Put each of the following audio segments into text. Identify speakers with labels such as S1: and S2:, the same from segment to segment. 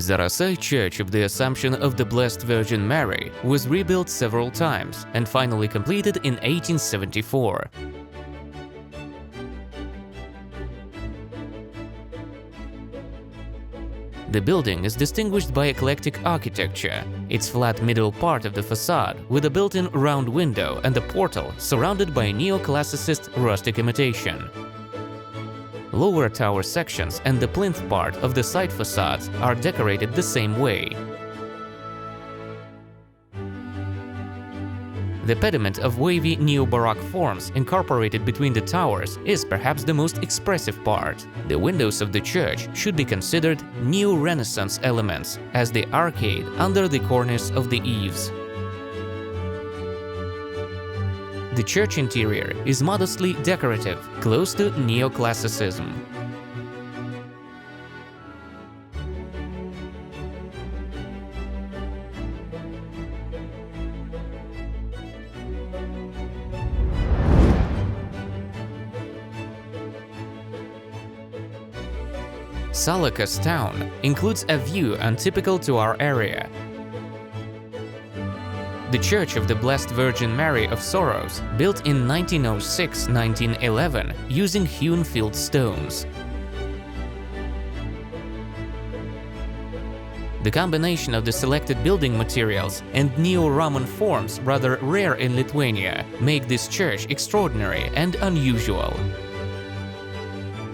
S1: Zarasai Church of the Assumption of the Blessed Virgin Mary was rebuilt several times and finally completed in 1874. The building is distinguished by eclectic architecture. Its flat middle part of the facade, with a built-in round window and a portal surrounded by a neoclassicist rustic imitation. Lower tower sections and the plinth part of the side facades are decorated the same way. The pediment of wavy neo-Baroque forms incorporated between the towers is perhaps the most expressive part. The windows of the church should be considered neo-Renaissance elements, as the arcade under the cornice of the eaves. The church interior is modestly decorative, close to neoclassicism. Salakas town includes a view untypical to our area. The Church of the Blessed Virgin Mary of Sorrows, built in 1906–1911 using hewn field stones. The combination of the selected building materials and neo-Roman forms, rather rare in Lithuania, make this church extraordinary and unusual.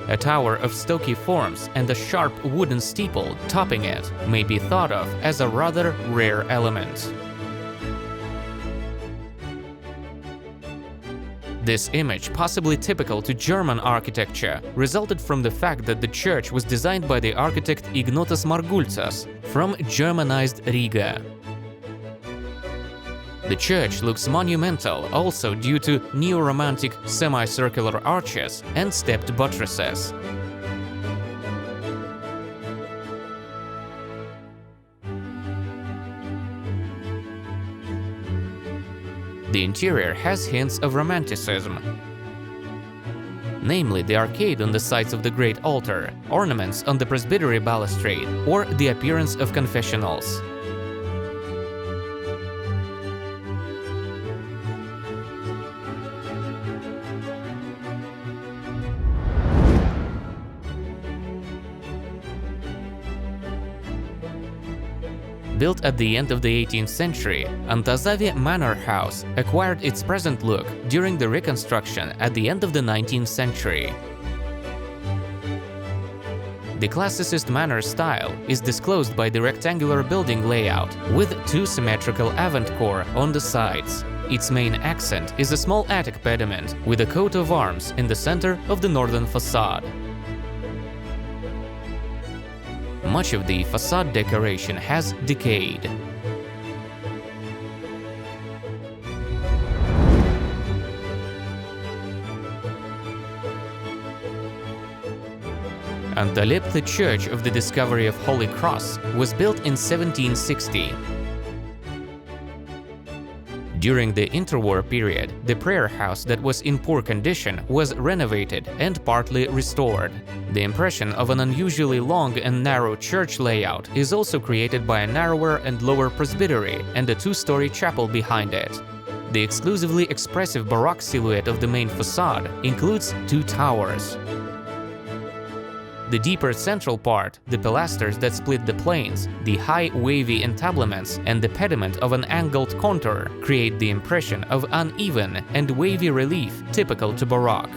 S1: A tower of stocky forms and a sharp wooden steeple topping it may be thought of as a rather rare element. This image, possibly typical to German architecture, resulted from the fact that the church was designed by the architect Ignotas Margulcas from Germanized Riga. The church looks monumental also due to neo-romantic semicircular arches and stepped buttresses. The interior has hints of Romanticism, namely the arcade on the sides of the great altar, ornaments on the presbytery balustrade, or the appearance of confessionals. Built at the end of the 18th century, Antazave manor house acquired its present look during the reconstruction at the end of the 19th century. The classicist manor style is disclosed by the rectangular building layout with two symmetrical avant-corps on the sides. Its main accent is a small attic pediment with a coat of arms in the center of the northern facade. Much of the facade decoration has decayed. Antaliepte Church of the Discovery of Holy Cross was built in 1760. During the interwar period, the prayer house that was in poor condition was renovated and partly restored. The impression of an unusually long and narrow church layout is also created by a narrower and lower presbytery and a two-story chapel behind it. The exclusively expressive Baroque silhouette of the main facade includes two towers. The deeper central part, the pilasters that split the planes, the high wavy entablements, and the pediment of an angled contour create the impression of uneven and wavy relief typical to Baroque.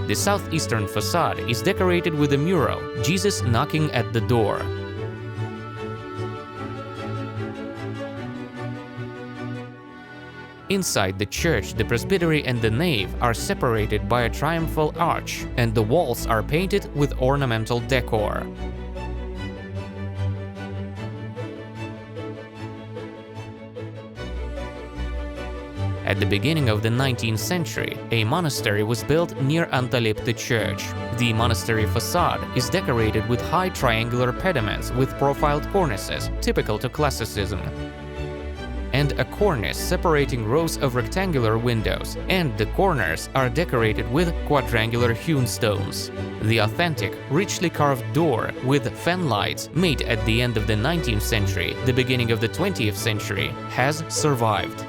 S1: The southeastern facade is decorated with a mural, Jesus knocking at the door. Inside the church, the presbytery and the nave are separated by a triumphal arch, and the walls are painted with ornamental decor. At the beginning of the 19th century, a monastery was built near Antaliepte church. The monastery facade is decorated with high triangular pediments with profiled cornices, typical to classicism. and a cornice separating rows of rectangular windows, and the corners are decorated with quadrangular hewn stones. The authentic, richly carved door with fan lights, made at the end of the 19th century, the beginning of the 20th century, has survived.